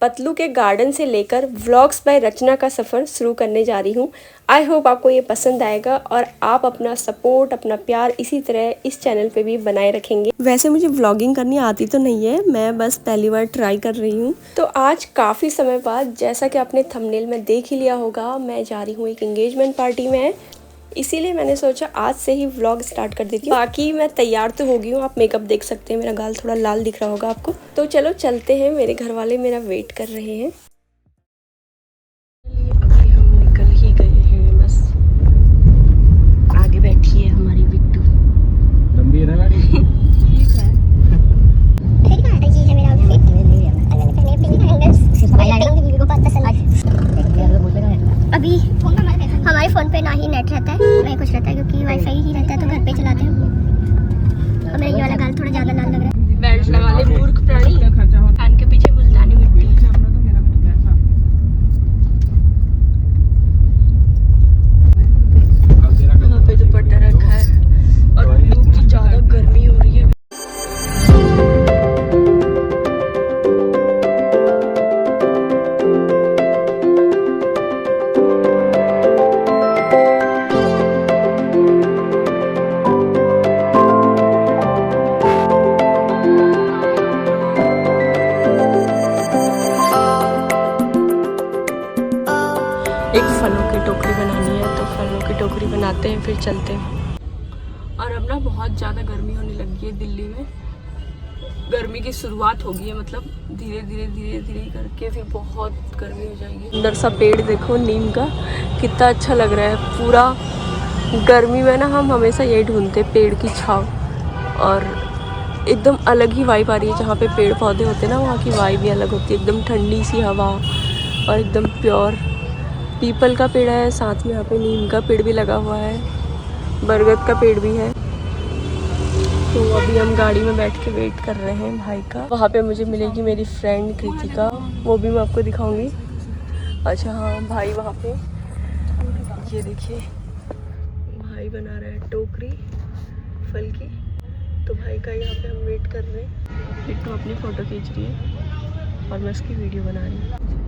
पतलू के गार्डन से लेकर व्लॉग्स बाय रचना का सफ़र शुरू करने जा रही हूँ। आई होप आपको ये पसंद आएगा और आप अपना सपोर्ट, अपना प्यार इसी तरह इस चैनल पे भी बनाए रखेंगे। वैसे मुझे व्लॉगिंग करनी आती तो नहीं है, मैं बस पहली बार ट्राई कर रही हूँ। तो आज काफ़ी समय बाद, जैसा कि आपने थंबनेल में देख ही लिया होगा, मैं जा रही हूँ एक एंगेजमेंट पार्टी में, इसीलिए मैंने सोचा आज से ही व्लॉग स्टार्ट कर देती हूँ। बाकी मैं तैयार तो हो गई हूँ, आप मेकअप देख सकते हैं, मेरा गाल थोड़ा लाल दिख रहा होगा आपको। तो चलो चलते हैं, मेरे घर वाले मेरा वेट कर रहे हैं। अभी हम निकल ही गए हैं, बस आगे बैठी है हमारी बिट्टू। लंबी है ना गाड़ी? ठीक है। अभी हमारे फ़ोन पे ना ही नेट रहता है, ना ही कुछ रहता है, क्योंकि वाईफाई ही रहता है, तो घर पे चलाते हैं। और मेरा ये वाला गाल थोड़ा ज़्यादा लाल लग रहा है। बेल्ट लगा ले मूर्ख प्राणी, कान के पीछे मुल्तानी मिट्टी। वहाँ पे दुपट्टा रखा है और इतनी ज़्यादा गर्मी हो रही है। एक फलों की टोकरी बनानी है, तो फलों की टोकरी बनाते हैं, फिर चलते हैं। और अब ना बहुत ज़्यादा गर्मी होने लगी है दिल्ली में। गर्मी की शुरुआत हो गई है, मतलब धीरे धीरे करके फिर बहुत गर्मी हो जाएगी। अंदर सा पेड़ देखो नीम का, कितना अच्छा लग रहा है। पूरा गर्मी में ना हम हमेशा यही ढूंढते, पेड़ की छाँव, और एकदम अलग ही वाइब आ रही है। जहाँ पे पेड़ पौधे होते हैं ना, वहाँ की वाइब ही अलग होती है। एकदम ठंडी सी हवा और एकदम प्योर। पीपल का पेड़ है, साथ में यहाँ पे नीम का पेड़ भी लगा हुआ है, बरगद का पेड़ भी है। तो अभी हम गाड़ी में बैठ के वेट कर रहे हैं भाई का। वहाँ पे मुझे मिलेगी मेरी फ्रेंड कृतिका, वो भी मैं आपको दिखाऊंगी। अच्छा हाँ, भाई वहाँ पे, ये देखिए भाई बना रहा है टोकरी फल की। तो भाई का यहाँ पे हम वेट कर रहे हैं। बिट्टू अपनी फ़ोटो खींच रही है और मैं उसकी वीडियो बना रही हूँ।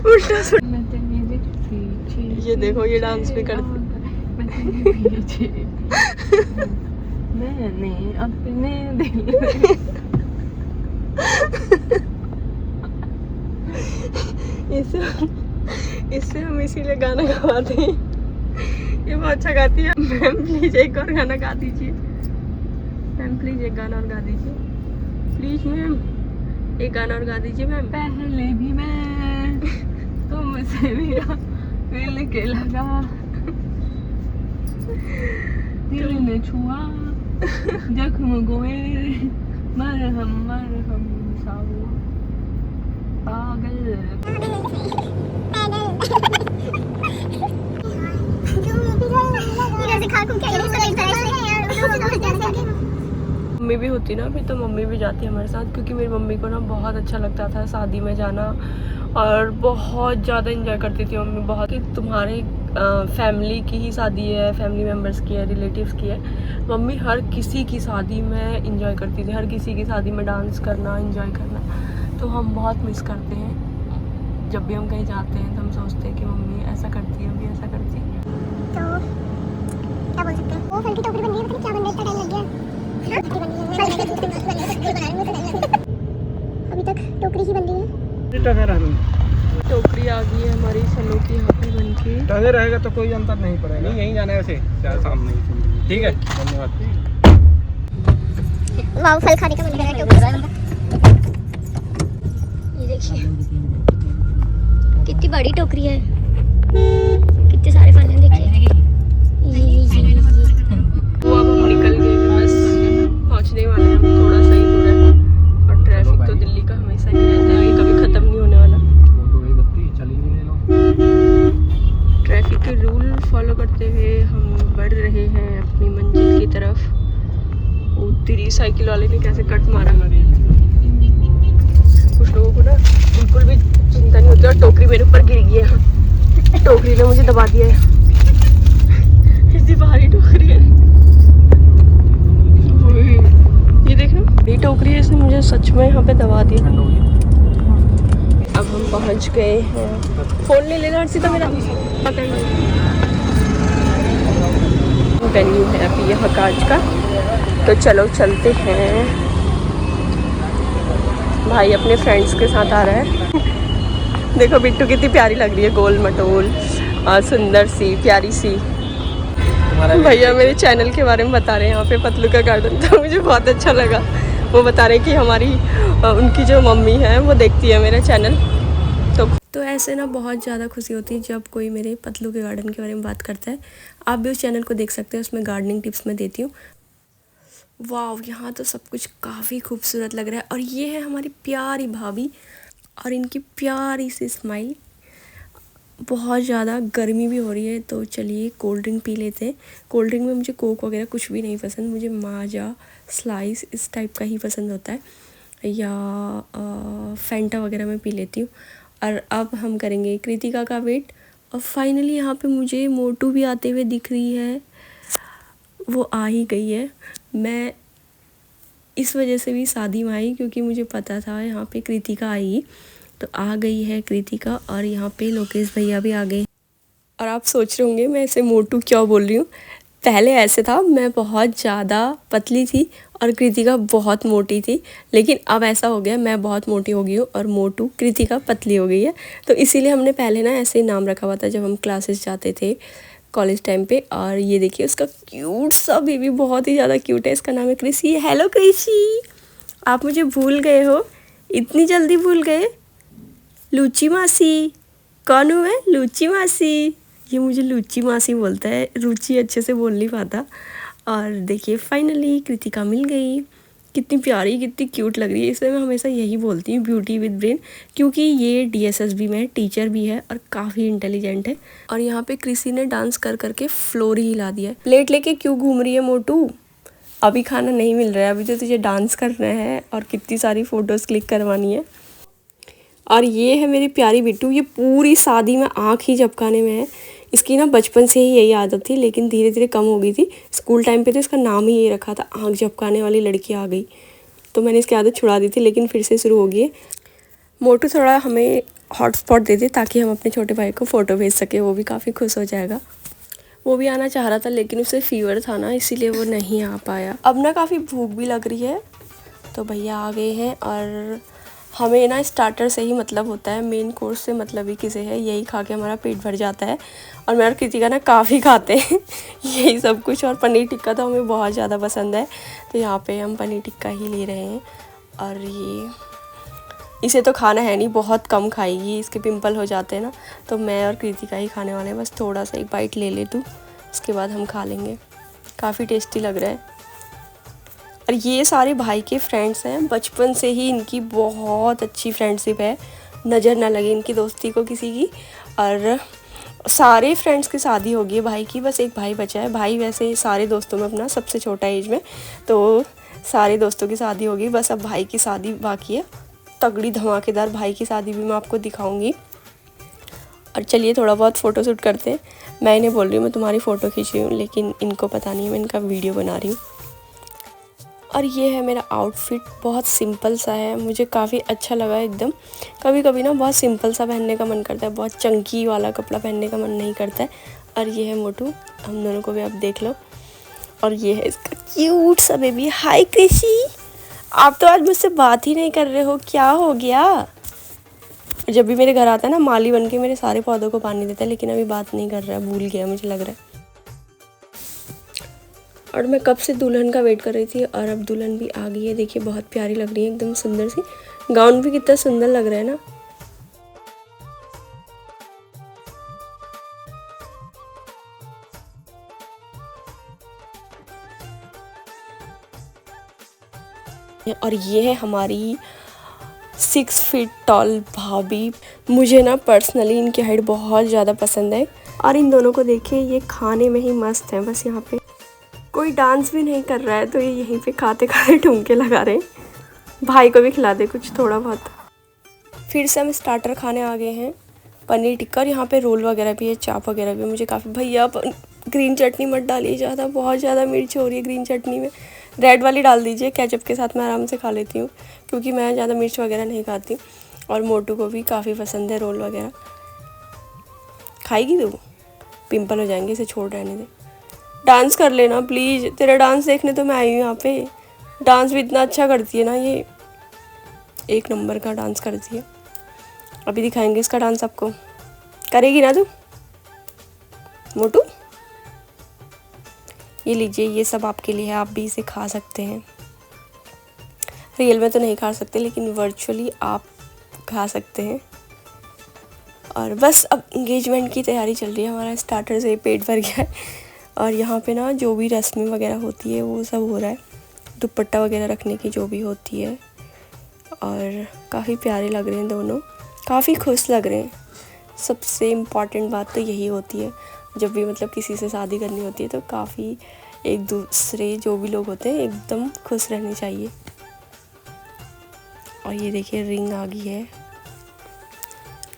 उल्टा ये देखो, ये डांस भी करती। मैंने अपने दिल इससे हम इसीलिए गाना गवाते हैं। ये बहुत अच्छा गाती है। मैम प्लीज एक और गाना गा दीजिए। मैम प्लीज एक गाना और गा दीजिए, प्लीज मैम एक गाना और गा दीजिए मैम। पहले भी मैं तुमसे मेरा दिल के लगा, दिल ने छुआ जख्म को मेरे, मरहम साओ पागल। मम्मी भी होती ना अभी, तो मम्मी भी जाती है हमारे साथ, क्योंकि मेरी मम्मी को ना बहुत अच्छा लगता था शादी में जाना, और बहुत ज़्यादा इंजॉय करती थी मम्मी। बहुत कि तुम्हारे फैमिली की ही शादी है, फैमिली मेम्बर्स की है, रिलेटिव्स की है। मम्मी हर किसी की शादी में इंजॉय करती थी, हर किसी की शादी में डांस करना, इंजॉय करना। तो हम बहुत मिस करते हैं। जब भी हम कहीं जाते हैं तो हम सोचते हैं कि मम्मी ऐसा करती है, अभी ऐसा करती है। तो क्या बोल सकते हैं, वो फल की टोकरी बन रही है, पता नहीं क्या बनने इतना टाइम लग गया। अभी तक टोकरी ही बन रही है। टोकरी आ गई है हमारी फलों की यहाँ पे बन के। टंगे रहेगा तो कोई अंतर नहीं पड़ेगा। नहीं, यहीं जाना है वैसे, सामने ही। ठीक है, धन्यवाद। वाह, फल खाने का मन कर रहा है टोकरी। ये देखिए कितनी बड़ी टोकरी है, कितने सारे फल हैं, देखिए। वो अब हम निकल गए हैं, बस पहुँचने वाले हैं। हम थोड़ा सा ही दूर है, और ट्रैफिक तो दिल्ली का हमेशा ही रहता है, ये कभी ख़त्म नहीं होने वाला। ट्रैफिक के रूल फॉलो करते हुए हम बढ़ रहे हैं अपनी मंजिल की तरफ। वो तेरी साइकिल वाले ने कैसे कट मारा। कुछ लोगों को ना बिल्कुल भी चिंता नहीं होती, और टोकरी मेरे ऊपर गिर गई है। टोकरी ने मुझे दबा दिया है। इतनी भारी टोकरी है। सच में यहाँ पे दबा दिया। ठंड होगी। अब हम पहुँच गए हैं। फोन ले लेना हर्षिता मेरा। वेन्यू है अभी यहाँ कांच का, तो चलो चलते हैं। भाई अपने फ्रेंड्स के साथ आ रहा है। देखो बिट्टू कितनी प्यारी लग रही है, गोल मटोल और सुंदर सी प्यारी सी। भैया मेरे चैनल के बारे में बता रहे हैं यहाँ पे पतलू का गार्डन, तो मुझे बहुत अच्छा लगा। वो बता रहे हैं कि हमारी उनकी जो मम्मी है वो देखती है मेरा चैनल। तो ऐसे ना बहुत ज़्यादा खुशी होती है जब कोई मेरे पतलू के गार्डन के बारे में बात करता है। आप भी उस चैनल को देख सकते हैं, उसमें गार्डनिंग टिप्स मैं देती हूँ। वाह, यहाँ तो सब कुछ काफ़ी खूबसूरत लग रहा है। और ये है हमारी प्यारी भाभी और इनकी प्यारी सी स्माइल। बहुत ज़्यादा गर्मी भी हो रही है, तो चलिए कोल्ड ड्रिंक पी लेते हैं। कोल्ड ड्रिंक में मुझे कोक वगैरह कुछ भी नहीं पसंद, मुझे माजा, स्लाइस इस टाइप का ही पसंद होता है, या फैंटा वगैरह मैं पी लेती हूँ। और अब हम करेंगे कृतिका का वेट। और फाइनली यहाँ पे मुझे मोटू भी आते हुए दिख रही है, वो आ ही गई है। मैं इस वजह से भी शादी में आई क्योंकि मुझे पता था यहाँ पे कृतिका आएगी, तो आ गई है कृतिका। और यहाँ पे लोकेश भैया भी आ गए। और आप सोच रहे होंगे मैं ऐसे मोटू क्यों बोल रही हूँ। पहले ऐसे था, मैं बहुत ज़्यादा पतली थी और कृतिका बहुत मोटी थी, लेकिन अब ऐसा हो गया मैं बहुत मोटी हो गई हूँ और मोटू कृतिका पतली हो गई है। तो इसीलिए हमने पहले ना ऐसे ही नाम रखा हुआ था जब हम क्लासेस जाते थे कॉलेज टाइम पे। और ये देखिए उसका क्यूट सा बेबी, बहुत ही ज़्यादा क्यूट है। इसका नाम है कृषि। हेलो कृषि, आप मुझे भूल गए हो, इतनी जल्दी भूल गए। लूची मासी, कौन हूँ मैं? लूची मासी। ये मुझे लूची मासी बोलता है, रुचि अच्छे से बोल नहीं पाता। और देखिए फाइनली कृतिका मिल गई। कितनी प्यारी, कितनी क्यूट लग रही है। इसमें मैं हमेशा यही बोलती हूँ, ब्यूटी विद ब्रेन, क्योंकि ये DSSB में टीचर भी है और काफ़ी इंटेलिजेंट है। और यहाँ पे कृषि ने डांस कर करके फ्लोर ही हिला दिया है। प्लेट लेके क्यों घूम रही है मोटू? अभी खाना नहीं मिल रहा है, अभी तो तुझे डांस करना है और कितनी सारी फ़ोटोज़ क्लिक करवानी है। और ये है मेरी प्यारी बिट्टू, ये पूरी शादी में आँख ही झपकाने में है। इसकी ना बचपन से ही यही आदत थी, लेकिन धीरे धीरे कम हो गई थी। स्कूल टाइम पे तो इसका नाम ही ये रखा था, आँख झपकाने वाली लड़की आ गई। तो मैंने इसकी आदत छुड़ा दी थी, लेकिन फिर से शुरू हो गई है। मोटू थोड़ा हमें हॉटस्पॉट दे दे ताकि हम अपने छोटे भाई को फ़ोटो भेज सके, वो भी काफ़ी खुश हो जाएगा। वो भी आना चाह रहा था, लेकिन उसे फीवर था ना, इसीलिए वो नहीं आ पाया। अब ना काफ़ी भूख भी लग रही है, तो भैया आ गए हैं। और हमें ना स्टार्टर से ही मतलब होता है, मेन कोर्स से मतलब ही किसे है, यही खा के हमारा पेट भर जाता है। और मैं और कृतिका ना काफ़ी खाते हैं यही सब कुछ। और पनीर टिक्का तो हमें बहुत ज़्यादा पसंद है, तो यहाँ पे हम पनीर टिक्का ही ले रहे हैं। और ये इसे तो खाना है नहीं, बहुत कम खाएगी, इसके पिंपल हो जाते हैं ना, तो मैं और कृतिका ही खाने वाले हैं। बस थोड़ा सा एक बाइट ले ले तू, उसके बाद हम खा लेंगे। काफ़ी टेस्टी लग रहा है। और ये सारे भाई के फ्रेंड्स हैं, बचपन से ही इनकी बहुत अच्छी फ्रेंडशिप है, नज़र ना लगे इनकी दोस्ती को किसी की। और सारे फ्रेंड्स की शादी हो गई है भाई की, बस एक भाई बचा है। भाई वैसे सारे दोस्तों में अपना सबसे छोटा एज में, तो सारे दोस्तों की शादी हो गई, बस अब भाई की शादी बाकी है। तगड़ी धमाकेदार भाई की शादी भी मैं आपको दिखाऊंगी। और चलिए थोड़ा बहुत फ़ोटो शूट करते हैं। मैं इन्हें बोल रही हूँ मैं तुम्हारी फ़ोटो खींच रही हूँ, लेकिन इनको पता नहीं है मैं इनका वीडियो बना रही हूँ। और ये है मेरा आउटफिट, बहुत सिंपल सा है, मुझे काफ़ी अच्छा लगा एकदम। कभी कभी ना बहुत सिंपल सा पहनने का मन करता है, बहुत चंकी वाला कपड़ा पहनने का मन नहीं करता है। और ये है मोटू, हम दोनों को भी आप देख लो। और ये है इसका क्यूट सा बेबी। हाय कृषि, आप तो आज मुझसे बात ही नहीं कर रहे हो, क्या हो गया? जब भी मेरे घर आता है ना, माली बन के मेरे सारे पौधों को पानी देता है, लेकिन अभी बात नहीं कर रहा है, भूल गया मुझे लग रहा है। और मैं कब से दुल्हन का वेट कर रही थी, और अब दुल्हन भी आ गई है। देखिए बहुत प्यारी लग रही है, एकदम सुंदर सी। गाउन भी कितना सुंदर लग रहा है ना। और ये है हमारी 6 फीट टॉल भाभी। मुझे ना पर्सनली इनकी हाइट बहुत ज़्यादा पसंद है। और इन दोनों को देखिए, ये खाने में ही मस्त है। बस यहाँ पे कोई डांस भी नहीं कर रहा है, तो ये यहीं पे खाते खाते ठुमके लगा रहे हैं। भाई को भी खिला दे कुछ थोड़ा बहुत। फिर से हम स्टार्टर खाने आ गए हैं, पनीर टिक्का। और यहाँ पे रोल वगैरह भी है, चाप वगैरह भी। मुझे काफ़ी, भैया ग्रीन चटनी मत डालिए ज़्यादा, बहुत ज़्यादा मिर्च हो रही है ग्रीन चटनी में। रेड वाली डाल दीजिए, केचप के साथ मैं आराम से खा लेती हूँ क्योंकि मैं ज़्यादा मिर्च वगैरह नहीं खाती। और मोटू को भी काफ़ी पसंद है रोल वगैरह। खाएगी तू? पिंपल हो जाएंगे, इसे छोड़ रहने दे। डांस कर लेना प्लीज़, तेरा डांस देखने तो मैं आई हूँ यहाँ पे। डांस भी इतना अच्छा करती है ना ये, एक नंबर का डांस करती है। अभी दिखाएंगे इसका डांस आपको। करेगी ना तू मोटू? ये लीजिए, ये सब आपके लिए है, आप भी इसे खा सकते हैं। रियल में तो नहीं खा सकते लेकिन वर्चुअली आप खा सकते हैं। और बस अब इंगेजमेंट की तैयारी चल रही है, हमारा स्टार्टर से पेट भर गया है। और यहाँ पे ना जो भी रस्में वगैरह होती है वो सब हो रहा है, दुपट्टा वगैरह रखने की जो भी होती है। और काफ़ी प्यारे लग रहे हैं दोनों, काफ़ी खुश लग रहे हैं। सबसे इम्पॉर्टेंट बात तो यही होती है, जब भी मतलब किसी से शादी करनी होती है तो काफ़ी एक दूसरे जो भी लोग होते हैं एकदम खुश रहने चाहिए। और ये देखिए रिंग आ गई है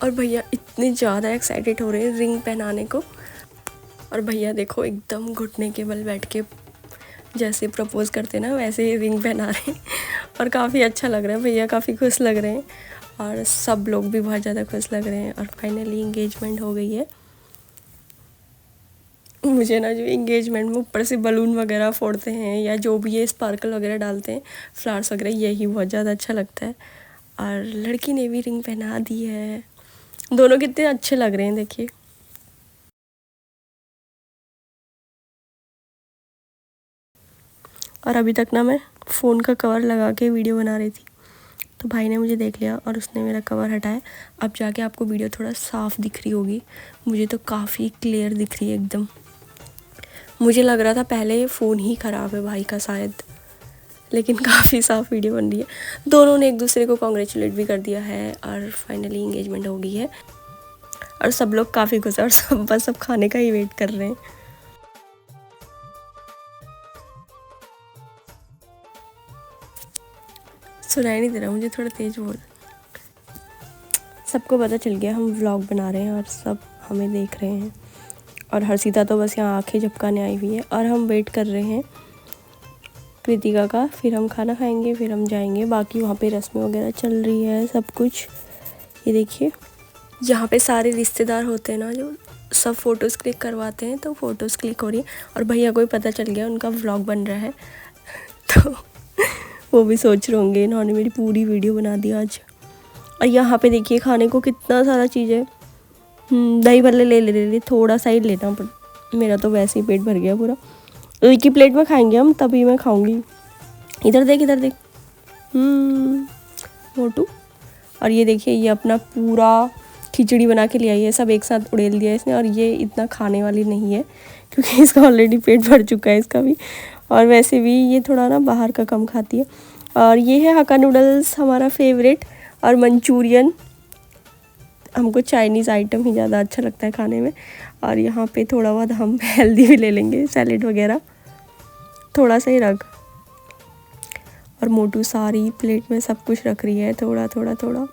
और भैया इतने ज़्यादा एक्साइटेड हो रहे हैं रिंग पहनाने को। और भैया देखो एकदम घुटने के बल बैठ के जैसे प्रपोज करते ना वैसे ही रिंग पहना रहे हैं और काफ़ी अच्छा लग रहा है। भैया काफ़ी खुश लग रहे हैं और सब लोग भी बहुत ज़्यादा खुश लग रहे हैं। और फाइनली इंगेजमेंट हो गई है। मुझे ना जो इंगेजमेंट में ऊपर से बलून वगैरह फोड़ते हैं या जो भी ये स्पार्कल वगैरह डालते हैं, फ्लावर्स वगैरह, यही बहुत ज़्यादा अच्छा लगता है। और लड़की ने भी रिंग पहना दी है। दोनों कितने अच्छे लग रहे हैं देखिए। और अभी तक ना मैं फ़ोन का कवर लगा के वीडियो बना रही थी तो भाई ने मुझे देख लिया और उसने मेरा कवर हटाया। अब जाके आपको वीडियो थोड़ा साफ़ दिख रही होगी, मुझे तो काफ़ी क्लियर दिख रही है एकदम। मुझे लग रहा था पहले फ़ोन ही ख़राब है भाई का शायद, लेकिन काफ़ी साफ़ वीडियो बन रही है। दोनों ने एक दूसरे को कॉन्ग्रेचुलेट भी कर दिया है और फाइनली इंगेजमेंट हो गई है। और सब लोग काफ़ी खुश हैं और सब बस सब खाने का ही वेट कर रहे हैं। सुनाई नहीं दे रहा, मुझे थोड़ा तेज़ बोल। सबको पता चल गया हम व्लॉग बना रहे हैं और सब हमें देख रहे हैं। और हर्षिता तो बस यहाँ आंखें झपकाने आई हुई है और हम वेट कर रहे हैं कृतिका का। फिर हम खाना खाएंगे, फिर हम जाएंगे। बाकी वहाँ पे रस्में वगैरह चल रही है सब कुछ। ये देखिए जहाँ पे सारे रिश्तेदार होते हैं ना, जो सब फ़ोटोज़ क्लिक करवाते हैं, तो फ़ोटोज़ क्लिक हो रही है। और भैया को भी पता चल गया उनका व्लॉग बन रहा है तो वो भी सोच रहे होंगे इन्होंने मेरी पूरी वीडियो बना दी आज। और यहाँ पे देखिए खाने को कितना सारा चीज़ है। दही भल्ले ले थोड़ा सा ही लेना, पर मेरा तो वैसे ही पेट भर गया पूरा। एक ही प्लेट में खाएंगे हम, तभी मैं खाऊंगी। इधर देख इधर देख मोटू। और ये देखिए ये अपना पूरा खिचड़ी बना के ले आई है, सब एक साथ उड़ेल दिया इसने। और ये इतना खाने वाली नहीं है क्योंकि इसका ऑलरेडी पेट भर चुका है इसका भी। और वैसे भी ये थोड़ा ना बाहर का कम खाती है। और ये है हक्का नूडल्स हमारा फेवरेट, और मंचूरियन। हमको चाइनीज़ आइटम ही ज़्यादा अच्छा लगता है खाने में। और यहाँ पे थोड़ा बहुत हम हेल्दी भी ले लेंगे, सैलेड वगैरह थोड़ा सा ही रख। और मोटू सारी प्लेट में सब कुछ रख रही है, थोड़ा थोड़ा थोड़ा।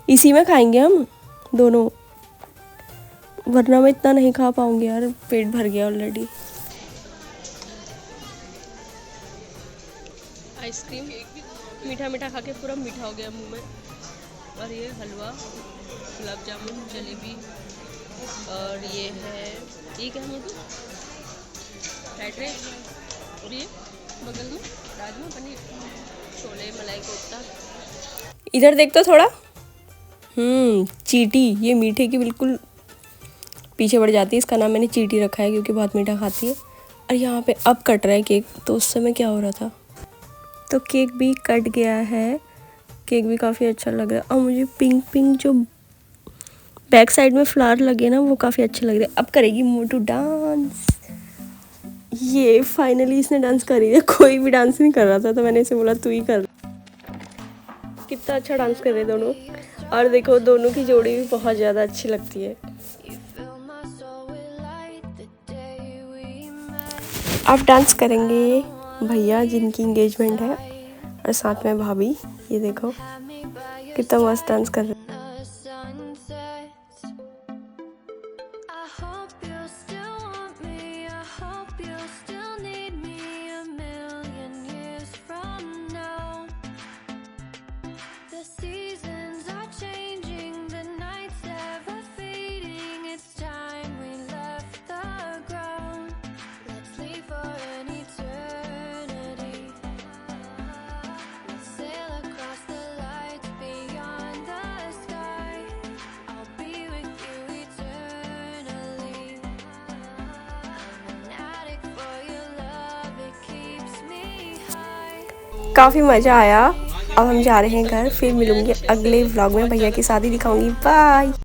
इसी में खाएंगे हम दोनों, वरना मैं इतना नहीं खा पाऊंगी यार, पेट भर गया ऑलरेडी। आइसक्रीम मीठा मीठा खा के पूरा मीठा हो गया मुंह में। और ये हलवा, गुलाब जामुन, जलेबी, और ये है ये क्या मोटू, फ्राइड राइस। और ये बगल में राजमा पनीर, छोले, मलाई कोफ्ता। इधर देख तो थोड़ा। चीटी, ये मीठे की बिल्कुल पीछे बढ़ जाती है। इसका नाम मैंने चीटी रखा है क्योंकि बहुत मीठा खाती है। और यहाँ पे अब कट रहा है केक, तो उस समय क्या हो रहा था। तो केक भी कट गया है, केक भी काफ़ी अच्छा लग रहा है। और मुझे पिंक पिंक जो बैक साइड में फ्लावर लगे ना वो काफ़ी अच्छे लग रहे हैं। अब करेगी मोटू डांस। ये फाइनली इसने डांस कर रही है। कोई भी डांस नहीं कर रहा था तो मैंने इसे बोला तू ही कर। कितना अच्छा डांस कर रहे दोनों। और देखो दोनों की जोड़ी भी बहुत ज़्यादा अच्छी लगती है। अब डांस करेंगे भैया जिनकी इंगेजमेंट है, और साथ में भाभी। ये देखो कितना मस्त डांस कर रहे हैं। काफ़ी मज़ा आया। अब हम जा रहे हैं घर, फिर मिलूंगी अगले व्लॉग में, भैया की शादी दिखाऊंगी। बाय।